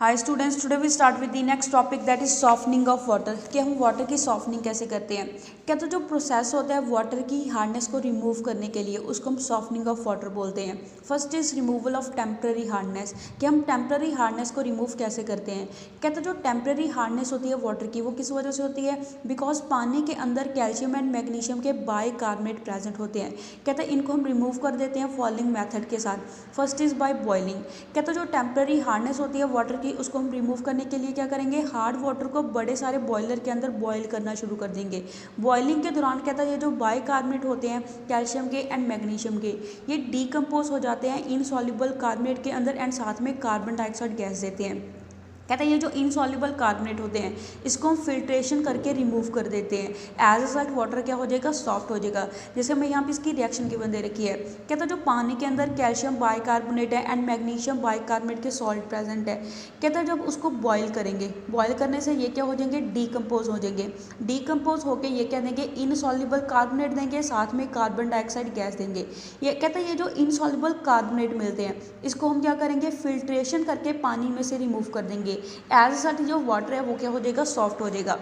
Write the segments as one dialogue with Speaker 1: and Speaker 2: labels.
Speaker 1: Hi students, today we start with the next topic that is softening of water. कि हम water की softening कैसे करते हैं। क्या तो जो प्रोसेस होता है वाटर की हार्डनेस को रिमूव करने के लिए उसको हम सॉफ्टनिंग ऑफ वाटर बोलते हैं। First is removal of temporary hardness, कि हम टेम्पररी हार्डनेस को रिमूव कैसे करते हैं। क्या तो जो टेम्पररी हार्डनेस होती है वाटर की वो किस वजह से होती है, बिकॉज पानी के अंदर कैल्शियम एंड मैग्नीशियम के बाइकार्बोनेट प्रेजेंट होते हैं। कहते हैं इनको हम रिमूव कर देते हैं फॉलोइंग मेथड के साथ। First is by boiling. कहते हैं जो टेम्पररी हार्डनेस होती है वाटर की उसको हम रिमूव करने के लिए क्या करेंगे, हार्ड वाटर को बड़े सारे बॉयलर के अंदर बॉयल करना शुरू कर देंगे। बॉइलिंग के दौरान कहता है ये जो बाइकार्बोनेट होते हैं कैल्शियम के एंड मैग्नीशियम के, ये डीकम्पोज हो जाते हैं इनसॉल्युबल कार्बोनेट के अंदर एंड साथ में कार्बन डाइऑक्साइड गैस देते हैं। कहते हैं ये जो इनसॉल्युबल कार्बोनेट होते हैं इसको हम फिल्ट्रेशन करके रिमूव कर देते हैं। एज अ रिजल्ट वाटर क्या हो जाएगा, सॉफ्ट हो जाएगा। जैसे मैं यहाँ पे इसकी रिएक्शन गिवन दे रखी है। कहता है जो पानी के अंदर कैल्शियम बाइकार्बोनेट है एंड मैग्नीशियम बाइकार्बोनेट के सॉल्ट प्रेजेंट है। कहता है जब उसको बॉयल करेंगे, बॉयल करने से ये क्या हो जाएंगे, डीकम्पोज हो जाएंगे। डीकम्पोज होकर ये क्या देंगे, इनसॉल्युबल कार्बोनेट देंगे, साथ में कार्बन डाइऑक्साइड गैस देंगे। ये कहता है ये जो इनसॉल्युबल कार्बोनेट मिलते हैं इसको हम क्या करेंगे, फिल्ट्रेशन करके पानी में से रिमूव कर देंगे। एज सच जो वाटर है वो क्या हो जाएगा, सॉफ्ट हो जाएगा।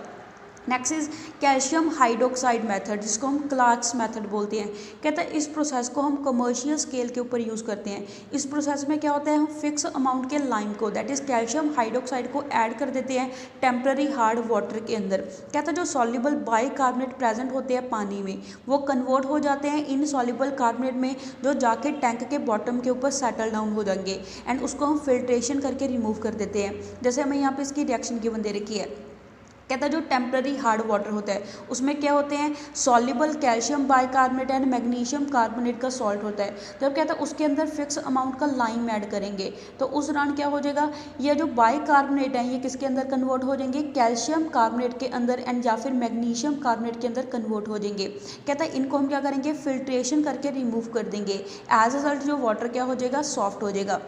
Speaker 1: Next is calcium hydroxide method, जिसको हम क्लार्क्स मेथड बोलते हैं। कहते हैं इस प्रोसेस को हम कमर्शियल स्केल के ऊपर यूज़ करते हैं। इस प्रोसेस में क्या होता है, हम फिक्स अमाउंट के लाइम को दैट इज़ कैल्शियम हाइड्रोक्साइड को ऐड कर देते हैं टेम्पररी हार्ड वाटर के अंदर। कहता है जो सॉल्युबल बाइकार्बोनेट प्रेजेंट होते हैं पानी में वो कन्वर्ट हो जाते हैं इन सॉल्युबल कार्बोनेट में, जो जाके टैंक के बॉटम के ऊपर सेटल डाउन हो जाएंगे एंड उसको हम फिल्ट्रेशन करके रिमूव कर देते हैं। जैसे हमें यहाँ पे इसकी रिएक्शन गिवन दे रखी है। कहता है जो टेम्पररी हार्ड वाटर होता है उसमें क्या होते हैं, soluble calcium bicarbonate and magnesium carbonate का सॉल्ट होता है। जब कहता है उसके अंदर फिक्स अमाउंट का लाइम ऐड करेंगे तो उस दौरान क्या हो जाएगा, ये जो बाइकार्बोनेट है ये किसके अंदर कन्वर्ट हो जाएंगे, कैल्शियम कार्बोनेट के अंदर एंड या फिर मैग्नीशियम कार्बोनेट के अंदर कन्वर्ट हो जाएंगे। कहता है इनको हम क्या करेंगे, फिल्ट्रेशन करके रिमूव कर देंगे। एज अ रिजल्ट जो वाटर क्या हो जाएगा, सॉफ्ट हो जाएगा।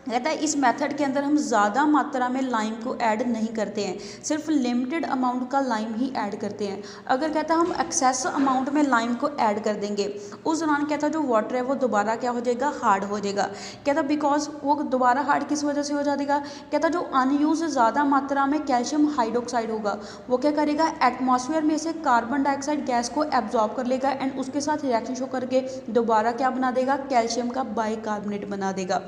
Speaker 1: कहता है इस मेथड के अंदर हम ज़्यादा मात्रा में लाइम को ऐड नहीं करते हैं, सिर्फ लिमिटेड अमाउंट का लाइम ही ऐड करते हैं। अगर कहता है हम एक्सेस अमाउंट में लाइम को ऐड कर देंगे उस दौरान कहता है जो वाटर है वो दोबारा क्या हो जाएगा, हार्ड हो जाएगा। कहता बिकॉज वो दोबारा हार्ड किस वजह से हो जाएगा, कहता जो अनयूज ज़्यादा मात्रा में कैल्शियम हाइड्रोक्साइड होगा वो क्या करेगा, एटमॉस्फेयर में से कार्बन डाइऑक्साइड गैस को एब्जॉर्ब कर लेगा एंड उसके साथ रिएक्शन शो करके दोबारा क्या बना देगा, कैल्शियम का बाइकार्बोनेट बना देगा।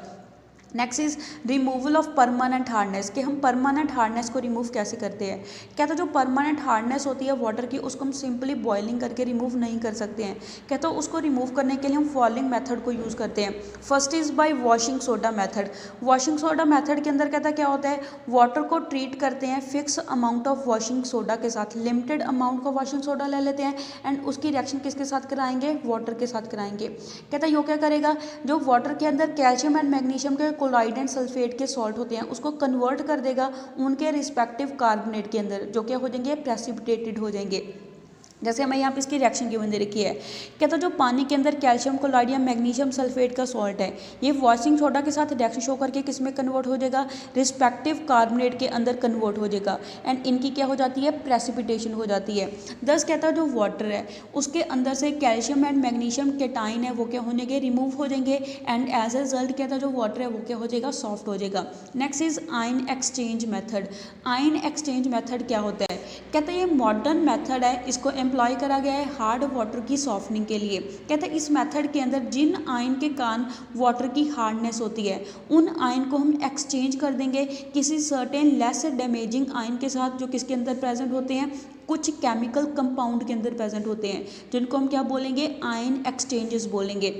Speaker 1: Next is removal of permanent hardness, कि हम परमानेंट हार्डनेस को रिमूव कैसे करते हैं। कहते हैं जो परमानेंट हार्डनेस होती है वाटर की उसको हम सिंपली बॉइलिंग करके रिमूव नहीं कर सकते हैं। कहते हैं उसको रिमूव करने के लिए हम फॉलोइंग मेथड को यूज़ करते हैं। First is by washing soda method. Washing soda method के अंदर कहता क्या होता है, वाटर को ट्रीट करते हैं fix amount of washing soda के साथ, लिमिटेड अमाउंट का वॉशिंग सोडा ले लेते हैं एंड उसकी रिएक्शन किसके साथ कराएंगे, वाटर के साथ कराएंगे। कहता है यो क्या करेगा, जो वाटर के अंदर कैल्शियम एंड मैग्नीशियम के क्लोराइड एंड सल्फेट के सॉल्ट होते हैं उसको कन्वर्ट कर देगा उनके रिस्पेक्टिव कार्बोनेट के अंदर, जो क्या हो जाएंगे, प्रेसिपिटेटेड हो जाएंगे। जैसे हमें यहाँ पे इसकी रिएक्शन गिवन दे रखी है। कहता है जो पानी के अंदर कैल्शियम क्लोराइड या मैग्नीशियम सल्फेट का सॉल्ट है ये वॉशिंग सोडा के साथ रिएक्शन शो करके किस में कन्वर्ट हो जाएगा, रिस्पेक्टिव कार्बोनेट के अंदर कन्वर्ट हो जाएगा एंड इनकी क्या हो जाती है, प्रेसिपिटेशन हो जाती है। दस कहता है जो वाटर है उसके अंदर से कैल्शियम एंड मैग्नीशियम केटाइन है वो क्या हो जाएंगे, रिमूव हो जाएंगे एंड एज ए रिजल्ट कहता है जो वाटर है वो क्या हो जाएगा, सॉफ्ट हो जाएगा। Next is ion exchange method. Ion exchange method क्या होता है, कहता है ये मॉडर्न मेथड है, इसको एम्प्लॉय करा गया है हार्ड वाटर की सॉफ्टनिंग के लिए। कहते हैं इस मेथड के अंदर जिन आयन के कारण वाटर की हार्डनेस होती है उन आयन को हम एक्सचेंज कर देंगे किसी सर्टेन लेस डैमेजिंग आयन के साथ, जो किसके अंदर प्रेजेंट होते हैं, कुछ केमिकल कंपाउंड के अंदर प्रेजेंट होते हैं, जिनको हम क्या बोलेंगे, आयन एक्सचेंजेस बोलेंगे।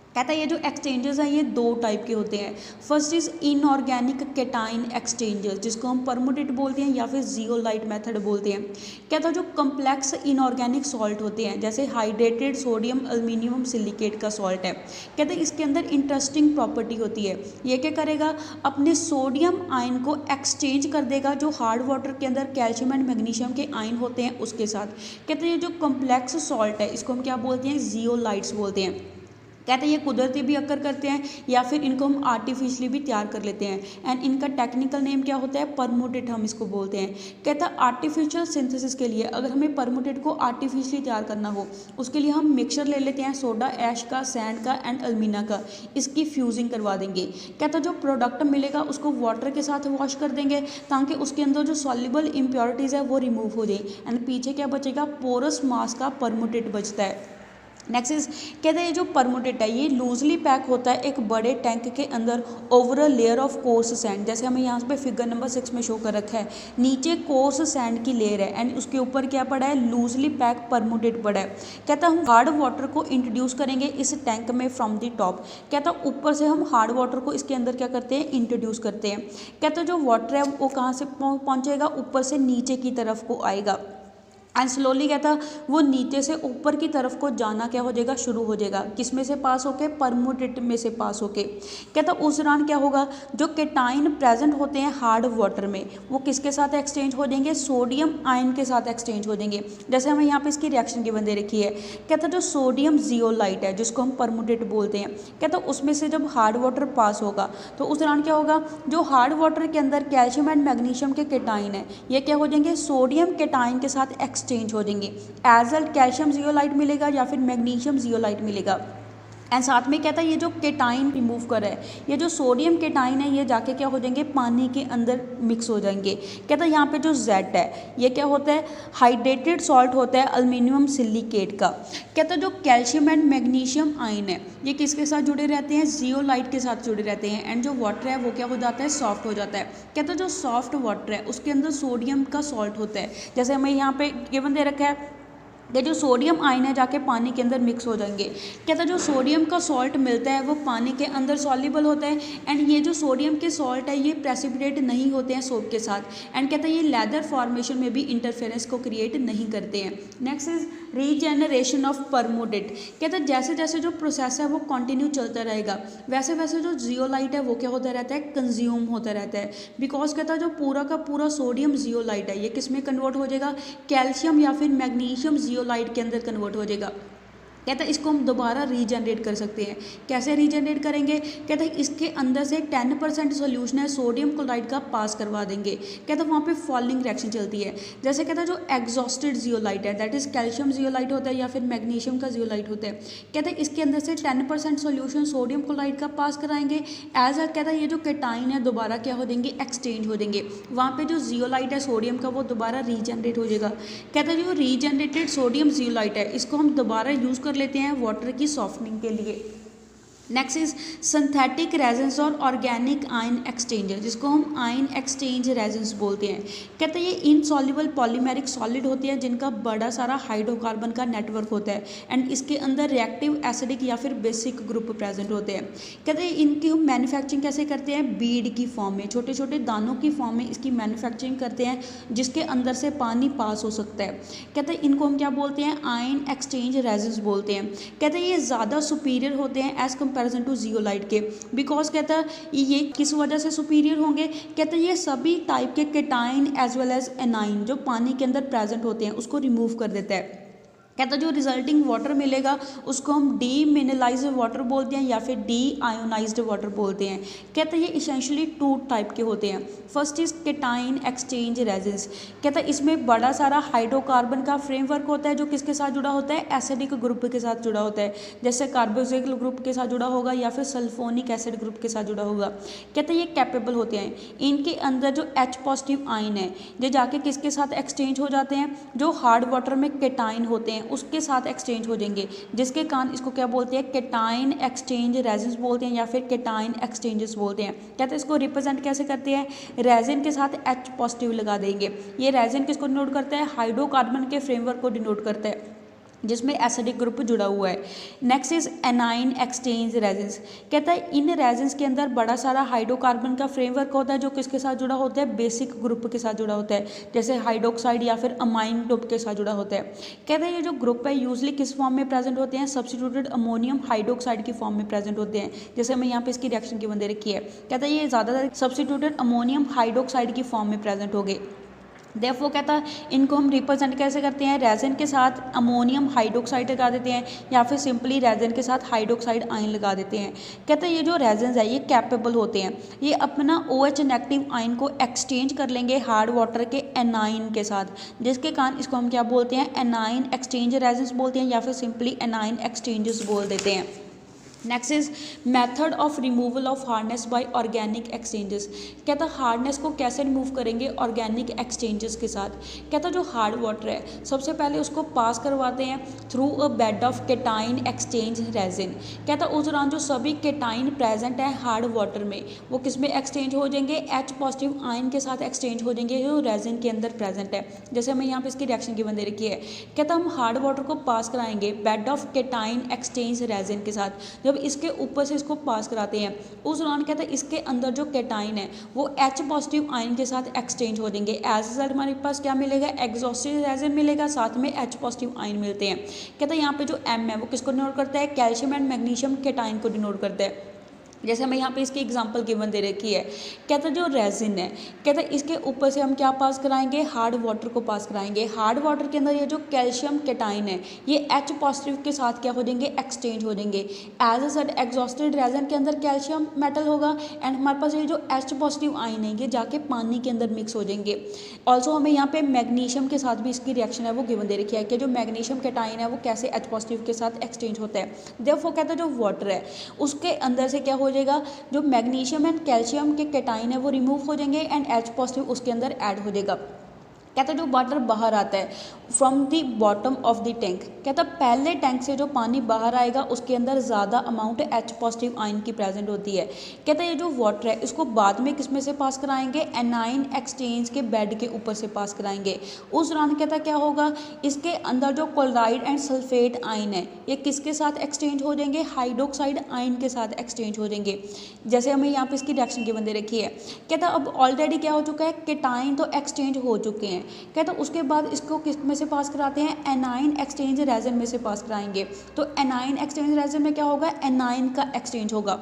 Speaker 1: कहता है ये जो एक्सचेंजेस हैं ये दो टाइप के होते हैं। First is inorganic cation exchanges, जिसको हम परमुडेट बोलते हैं या फिर जियोलाइट मेथड बोलते हैं। कहता है जो कम्प्लेक्स इनऑर्गेनिक सॉल्ट होते हैं जैसे हाइड्रेटेड सोडियम एल्यूमिनियम सिलिकेट का सॉल्ट है, कहते हैं इसके अंदर इंटरेस्टिंग प्रॉपर्टी होती है। ये क्या करेगा, अपने सोडियम आयन को एक्सचेंज कर देगा जो हार्ड वाटर के अंदर कैल्शियम एंड मैग्नीशियम के आयन होते हैं उसके साथ। कहते हैं ये जो कम्प्लेक्स सॉल्ट है इसको हम क्या बोलते हैं, जियोलाइट्स बोलते हैं। कहते हैं ये कुदरती भी अक्कर करते हैं या फिर इनको हम आर्टिफिशियली भी तैयार कर लेते हैं। एंड इनका टेक्निकल नेम क्या होता है, परमुटेट हम इसको बोलते हैं। कहता है आर्टिफिशियल सिंथेसिस के लिए अगर हमें परमुटेट को आर्टिफिशियली तैयार करना हो, उसके लिए हम मिक्सचर ले लेते हैं सोडा ऐश का, सैंड का एंड अल्मीना का, इसकी फ्यूजिंग करवा देंगे। कहता है जो प्रोडक्ट मिलेगा उसको वाटर के साथ वॉश कर देंगे ताकि उसके अंदर जो सॉल्युबल इम्प्योरिटीज़ है वो रिमूव हो जाए एंड पीछे क्या बचेगा, पोरस मास का परमुटेट बचता है। नेक्स्ट इज कहते हैं जो परमुटेट है ये लूजली पैक होता है एक बड़े टैंक के अंदर over a layer of coarse sand, जैसे हमें यहाँ पे फिगर नंबर 6 में शो कर रखा है। नीचे कोर्स सैंड की लेयर है एंड उसके ऊपर क्या पड़ा है, लूजली पैक परमुटेट पड़ा है। कहता हम हार्ड वाटर को इंट्रोड्यूस करेंगे इस टैंक में फ्रॉम दी टॉप। कहता ऊपर से हम हार्ड वाटर को इसके अंदर क्या करते हैं, इंट्रोड्यूस करते हैं। कहता जो वाटर है वो कहाँ से पहुँचेगा, ऊपर से नीचे की तरफ को आएगा एंड स्लोली कहता वो नीचे से ऊपर की तरफ को जाना क्या हो जाएगा, शुरू हो जाएगा। किस में से पास होके, परमुटेट में से पास होके। कहता उस दौरान क्या होगा, जो केटाइन प्रेजेंट होते हैं हार्ड वाटर में वो किसके साथ एक्सचेंज हो जाएंगे, सोडियम आयन के साथ एक्सचेंज हो जाएंगे। जैसे हमें यहाँ पे इसकी रिएक्शन की बंदे रखी है। कहता जो सोडियम जियोलाइट है जिसको हम परमुटेट बोलते हैं, कहता उसमें से जब हार्ड वाटर पास होगा तो उस दौरान क्या होगा, जो हार्ड वाटर के अंदर कैल्शियम एंड मैग्नीशियम के केटाइन है ये क्या हो जाएंगे, सोडियम केटाइन के साथ चेंज हो देंगे। एज अ कैल्शियम जियोलाइट मिलेगा या फिर मैग्नीशियम जियोलाइट मिलेगा। एंड साथ में कहता है ये जो केटाइन रिमूव कर है, ये जो सोडियम केटाइन है ये जाके क्या हो जाएंगे, पानी के अंदर मिक्स हो जाएंगे। कहता है यहाँ पे जो Z है ये क्या होता है, हाइड्रेटेड सॉल्ट होता है अल्मीनियम सिलिकेट का। कहता है जो कैल्शियम एंड मैग्नीशियम आयन है ये किसके साथ जुड़े रहते हैं, जियोलाइट के साथ जुड़े रहते हैं। एंड जो वाटर है वो क्या हो जाता है, सॉफ्ट हो जाता है। कहता है जो सॉफ्ट वाटर है उसके अंदर सोडियम का सॉल्ट होता है। जैसे हमें यहाँ पे गिवन दे रखा है ये जो सोडियम आयन है जाके पानी के अंदर मिक्स हो जाएंगे। कहता है जो सोडियम का सॉल्ट मिलता है वो पानी के अंदर सॉल्युबल होता है एंड ये जो सोडियम के सॉल्ट है ये प्रेसिपिटेट नहीं होते हैं सोप के साथ। एंड कहता है ये लेदर फॉर्मेशन में भी इंटरफेरेंस को क्रिएट नहीं करते हैं। Next is regeneration of permutit. कहता है जैसे जैसे जो प्रोसेस है वो कंटिन्यू चलता रहेगा वैसे वैसे जो जियोलाइट है वो क्या होता रहता है, कंज्यूम होता रहता है। बिकॉज कहता है जो पूरा का पूरा सोडियम जियोलाइट है ये किस में कन्वर्ट हो जाएगा, कैल्शियम या फिर मैग्नीशियम जियोलाइट के अंदर कन्वर्ट हो जाएगा। कहता है इसको हम दोबारा रीजनरेट कर सकते हैं। कैसे रीजनरेट करेंगे, कहता है इसके अंदर से 10% सोल्यूशन है सोडियम क्लोराइड का पास करवा देंगे। कहता है वहाँ पे फॉलोइंग रिएक्शन चलती है। जैसे कहता है जो एग्जॉस्टेड जियोलाइट है दैट इज कैल्शियम जियोलाइट होता है या फिर मैग्नीशियम का जियोलाइट होता है। कहता है इसके अंदर से 10% सोल्यूशन सोडियम क्लोराइड का पास कराएंगे। एज अ कहता है ये जो केटाइन है दोबारा क्या हो देंगे, एक्सचेंज हो देंगे। वहाँ पे जो जियोलाइट है सोडियम का वो दोबारा रीजनरेट हो जाएगा। कहता है जो रीजनरेटेड सोडियम जियोलाइट है इसको हम दोबारा यूज़ कर लेते हैं वाटर की सॉफ्टनिंग के लिए। नेक्स्ट इज सिंथेटिक रेजेंस और ऑर्गेनिक आयन एक्सचेंजर जिसको हम आयन एक्सचेंज रेजेंस बोलते हैं। कहते हैं ये इनसॉल्युबल पॉलीमेरिक सॉलिड होते हैं जिनका बड़ा सारा हाइड्रोकार्बन का नेटवर्क होता है एंड इसके अंदर रिएक्टिव एसिडिक या फिर बेसिक ग्रुप प्रेजेंट होते हैं। कहते हैं इनकी हम मैन्युफैक्चरिंग कैसे करते हैं, बीड की फॉर्म में, छोटे छोटे दानों की फॉर्म में इसकी मैन्युफैक्चरिंग करते हैं जिसके अंदर से पानी पास हो सकता है। कहते हैं इनको हम क्या बोलते हैं, आयन एक्सचेंज रेजेंस बोलते हैं। कहते हैं ये ज़्यादा सुपीरियर होते हैं एज कंपैरिजन टू जियोलाइट के। बिकॉज कहता है ये किस वजह से सुपीरियर होंगे, कहते हैं ये सभी टाइप के cation as well as anion जो पानी के अंदर प्रेजेंट होते हैं उसको रिमूव कर देता है। कहता है जो रिजल्टिंग वाटर मिलेगा उसको हम डी मिनरलाइज्ड वाटर बोलते हैं या फिर डी आयोनाइज्ड वाटर बोलते हैं। कहता है ये इसेंशियली 2 टाइप के होते हैं। First is cation exchange resins. कहता है इसमें बड़ा सारा हाइड्रोकार्बन का फ्रेमवर्क होता है जो किसके साथ जुड़ा होता है, एसिडिक ग्रुप के साथ जुड़ा होता है। जैसे कार्बोक्सिल ग्रुप के साथ जुड़ा होगा या फिर सल्फोनिक एसिड ग्रुप के साथ जुड़ा होगा। कहते हैं ये कैपेबल होते हैं, इनके अंदर जो H पॉजिटिव आयन है ये जाके किसके साथ एक्सचेंज हो जाते हैं, जो हार्ड वाटर में केटाइन होते हैं उसके साथ एक्सचेंज हो जाएंगे जिसके कारण इसको क्या बोलते हैं, केटाइन एक्सचेंज रेजेंस बोलते हैं या फिर केटाइन एक्सचेंजेस बोलते हैं। कहते हैं इसको रिप्रेजेंट कैसे करते हैं, रेजिन के साथ H पॉजिटिव लगा देंगे। ये रेजिन किसको डिनोट करता है, हाइड्रोकार्बन के फ्रेमवर्क को डिनोट करता है जिसमें एसिडिक ग्रुप जुड़ा हुआ है। Next is A9 exchange resins. कहता है इन रेजेंस के अंदर बड़ा सारा हाइड्रोकार्बन का फ्रेमवर्क होता है जो किसके साथ जुड़ा होता है, बेसिक ग्रुप के साथ जुड़ा होता है जैसे हाइड्रोक्साइड या फिर अमाइन ग्रुप के साथ जुड़ा होता है। कहता है ये जो ग्रुप है यूजली किस फॉर्म में प्रेजेंट होते हैं, सब्स्टिट्यूटेड अमोनियम हाइड्रोक्साइड की फॉर्म में प्रेजेंट होते हैं। जैसे हमें यहाँ पे इसकी रिएक्शन की बंदे रखी है। कहता है ये ज़्यादातर सब्स्टिट्यूटेड अमोनियम हाइड्रोक्साइड की फॉर्म में प्रेजेंट हो गए। देयरफॉर कहता है इनको हम रिप्रेजेंट कैसे करते हैं, रेजिन के साथ अमोनियम हाइड्रोक्साइड लगा देते हैं या फिर सिंपली रेजिन के साथ हाइड्रोक्साइड आयन लगा देते हैं। कहते हैं ये जो रेजिन है ये कैपेबल होते हैं, ये अपना OH नेगेटिव आयन को एक्सचेंज कर लेंगे हार्ड वाटर के एनाइन के साथ, जिसके कारण इसको हम क्या बोलते हैं, एनाइन एक्सचेंज रेजिन बोलते हैं या फिर सिंपली एनाइन एक्सचेंजेस बोल देते हैं। Next is method of removal of hardness by organic exchanges. कहता है हार्डनेस को कैसे रिमूव करेंगे ऑर्गेनिक एक्सचेंजेस के साथ। कहता है जो हार्ड वाटर है सबसे पहले उसको पास करवाते हैं through a bed of cation exchange resin. कहता है उस दौरान जो सभी केटाइन प्रेजेंट है हार्ड वाटर में वो किस में एक्सचेंज हो जाएंगे, H पॉजिटिव आयन के साथ एक्सचेंज हो जाएंगे जो रेजिन के अंदर प्रेजेंट है। जैसे हमें यहाँ पे इसकी रिएक्शन की बंदे रखी है। कहता हम हार्ड वाटर को पास कराएंगे bed of cation exchange resin के साथ, जब इसके ऊपर से इसको पास कराते हैं उस दौरान कहता है इसके अंदर जो केटाइन है वो H पॉजिटिव आयन के साथ एक्सचेंज हो जाएंगे। एज रिजल्ट हमारे पास क्या मिलेगा, एग्जॉस्टेड रेजिन मिलेगा, साथ में H पॉजिटिव आयन मिलते हैं। कहता है यहाँ पे जो M है वो किसको डिनोट करता है, कैल्शियम एंड मैग्नीशियम केटाइन को डिनोट करता है। जैसे हमें यहाँ पे इसकी एग्जांपल गिवन दे रखी है। कहता है जो रेजिन है कहता है इसके ऊपर से हम क्या पास कराएंगे, हार्ड वाटर को पास कराएंगे। हार्ड वाटर के अंदर ये जो कैल्शियम केटाइन है ये H पॉजिटिव के साथ क्या हो जाएंगे, एक्सचेंज हो जाएंगे। एज अ सड एग्जॉस्टेड रेजिन के अंदर कैल्शियम मेटल होगा एंड हमारे पास ये जो H पॉजिटिव आयन है ये जाके पानी के अंदर मिक्स हो जाएंगे। ऑल्सो हमें यहाँ पे मैग्नीशियम के साथ भी इसकी रिएक्शन है वो गिवन दे रखी है कि जो मैग्नीशियम केटाइन है वो कैसे H पॉजिटिव के साथ एक्सचेंज होता है। देयरफॉर कहता है जो वाटर है उसके अंदर से क्या हो जाएगा, जो मैग्नीशियम एंड कैल्शियम के केटाइन है वो रिमूव हो जाएंगे एंड H पॉजिटिव उसके अंदर ऐड हो जाएगा। कहता है जो वाटर बाहर आता है from the bottom of the tank, कहता है पहले टैंक से जो पानी बाहर आएगा उसके अंदर ज़्यादा अमाउंट H पॉजिटिव आयन की प्रेजेंट होती है। कहता है ये जो वाटर है इसको बाद में किस में से पास कराएंगे, एनाइन एक्सचेंज के बेड के ऊपर से पास कराएंगे। उस दौरान कहता है क्या होगा, इसके अंदर जो क्लोराइड एंड सल्फेट आयन है ये किसके साथ एक्सचेंज हो जाएंगे, हाइड्रोक्साइड आयन के साथ एक्सचेंज हो जाएंगे। जैसे हमें यहाँ पे इसकी रिएक्शन की बंदे रखी है। कहता है अब ऑलरेडी क्या हो चुका है, केटाइन तो एक्सचेंज हो चुके हैं। कहता है उसके बाद इसको किस में से पास कराते हैं, एनाइन एक्सचेंज रेजिन में से पास कराएंगे। तो एनाइन एक्सचेंज रेजिन में क्या होगा, एनाइन का एक्सचेंज होगा।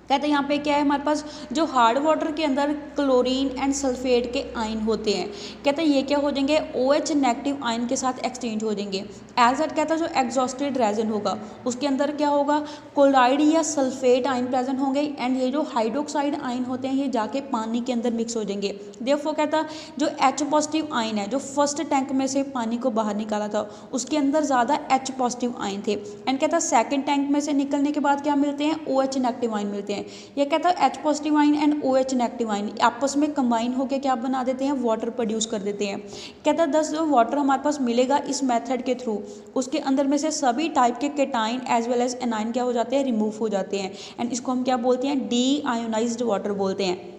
Speaker 1: कहते हैं यहाँ पे क्या है हमारे पास, जो हार्ड वाटर के अंदर क्लोरीन एंड सल्फेट के आयन होते हैं कहते हैं ये क्या हो जाएंगे, OH नेगेटिव आयन के साथ एक्सचेंज हो जाएंगे। एज एट कहता है जो एग्जॉस्टेड रेजिन होगा उसके अंदर क्या होगा, क्लोराइड या सल्फेट आयन प्रेजेंट होंगे एंड ये जो हाइड्रोक्साइड आयन होते हैं ये जाके पानी के अंदर मिक्स हो जाएंगे। देयरफॉर कहता है जो H पॉजिटिव आयन है जो फर्स्ट टैंक में से पानी को बाहर निकाला था उसके अंदर ज़्यादा H पॉजिटिव आयन थे एंड कहता है सेकेंड टैंक में से निकलने के बाद क्या मिलते हैं, OH नेगेटिव आयन मिलते हैं। ये कहता है H positive ion and OH negative ion आपस में कंबाइन होकर क्या बना देते हैं, वाटर प्रोड्यूस कर देते हैं। कहता है दस जो वाटर हमारे पास मिलेगा इस मेथड के थ्रू उसके अंदर में से सभी टाइप के cation as well as anion क्या हो जाते हैं, रिमूव हो जाते हैं एंड इसको हम क्या बोलते हैं, डी आयोनाइज्ड वाटर बोलते हैं।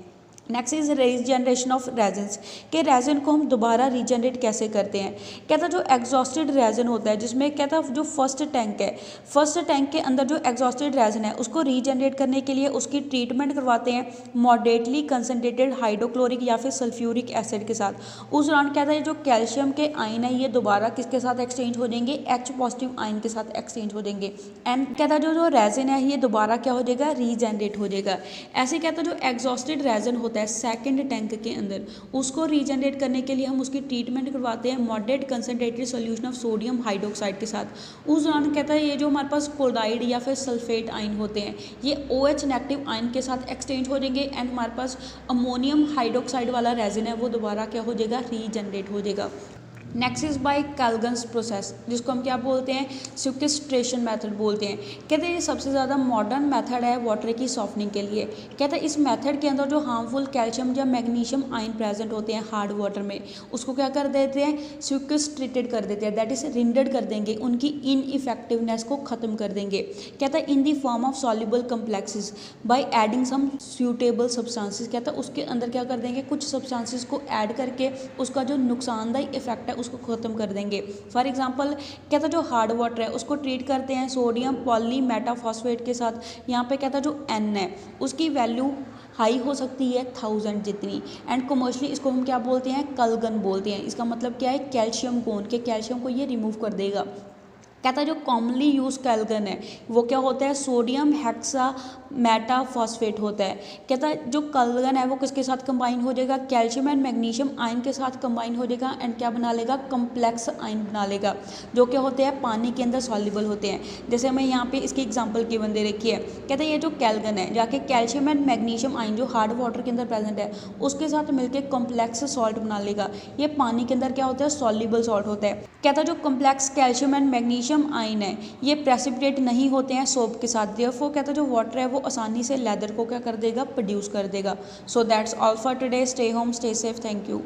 Speaker 1: Next is regeneration of resins, के रेजिन को हम दोबारा रीजनरेट कैसे करते हैं। कहता जो एग्जॉस्टेड रेजिन होता है जिसमें कहता जो फर्स्ट टैंक है, फर्स्ट टैंक के अंदर जो एग्जॉस्टेड रेजिन है उसको रीजनरेट करने के लिए उसकी ट्रीटमेंट करवाते हैं मॉडरेटली कंसनट्रेटेड हाइड्रोक्लोरिक या फिर सल्फ्यूरिक एसिड के साथ। उस दौरान कहता है जो कैल्शियम के आयन है ये दोबारा किसके साथ एक्सचेंज हो जाएंगे, H पॉजिटिव आयन के साथ एक्सचेंज हो जाएंगे एंड कहता जो रेजिन है ये दोबारा क्या हो जाएगा, रीजनरेट हो जाएगा। ऐसे कहता जो एग्जॉस्टेड रेजिन होता है सेकंड टैंक के अंदर उसको रीजनरेट करने के लिए हम उसकी ट्रीटमेंट करवाते हैं moderate concentrated solution of sodium hydroxide के साथ। उस दौरान कहता है ये जो हमारे पास क्लोराइड या फिर सल्फेट आयन होते हैं ये OH नेगेटिव आयन के साथ एक्सचेंज हो जाएंगे एंड हमारे पास अमोनियम हाइड्रोक्साइड वाला रेजिन है वो दोबारा क्या हो जाएगा, रीजनरेट हो जाएगा। नेक्स्ट इज बाय कैल्गन्स प्रोसेस जिसको हम क्या बोलते हैं, सिक्वेस्ट्रेशन मेथड बोलते हैं। कहते हैं ये सबसे ज़्यादा मॉडर्न मेथड है वाटर की सॉफ्टनिंग के लिए। कहते हैं इस मेथड के अंदर जो हार्मफुल कैल्शियम या मैग्नीशियम आयन प्रेजेंट होते हैं हार्ड वाटर में उसको क्या कर देते हैं, सिक्वेस्ट्रेटेड कर देते हैं, दैट इज रिंडर्ड कर देंगे, उनकी इनइफेक्टिवनेस को ख़त्म कर देंगे। कहता है in the form of soluble complexes by adding some suitable substances. कहता है उसके अंदर क्या कर देंगे, कुछ सब्सटेंसेस को ऐड करके उसका जो नुकसानदायी इफेक्ट है उसको ख़त्म कर देंगे। फॉर एग्जांपल कहता जो हार्ड वाटर है उसको ट्रीट करते हैं सोडियम पॉलीमेटाफॉस्फेट के साथ। यहाँ पे कहता जो N है उसकी वैल्यू हाई हो सकती है 1000 जितनी एंड कमर्शली इसको हम क्या बोलते हैं, कलगन बोलते हैं। इसका मतलब क्या है, कैल्शियम गोन के कैल्शियम को ये रिमूव कर देगा। कहता है जो कॉमनली यूज कैल्गन है वो क्या होता है, सोडियम हेक्सा मेटाफॉस्फेट होता है। कहता है जो कैल्गन है वो किसके साथ कंबाइन हो जाएगा, कैल्शियम एंड मैग्नीशियम आयन के साथ कंबाइन हो जाएगा एंड क्या बना लेगा, कम्प्लेक्स आयन बना लेगा, जो क्या होते हैं पानी के अंदर सॉल्युबल होते हैं। जैसे हमें यहाँ पे इसकी एग्जांपल गिवन दे रखी है। कहता है ये जो कैल्गन है जाके कैल्शियम एंड मैग्नीशियम आयन जो हार्ड वाटर के अंदर प्रेजेंट है उसके साथ मिलकर कॉम्प्लेक्स सॉल्ट बना लेगा। ये पानी के अंदर क्या होता है, सॉल्युबल सॉल्ट होता है। कहता है जो complex calcium and magnesium ion है ये प्रेसिपिटेट नहीं होते हैं सोप के साथ, देयरफॉर कहता है जो वाटर है वो आसानी से लेदर को क्या कर देगा, प्रोड्यूस कर देगा। So that's all for today. Stay home, stay safe, thank you.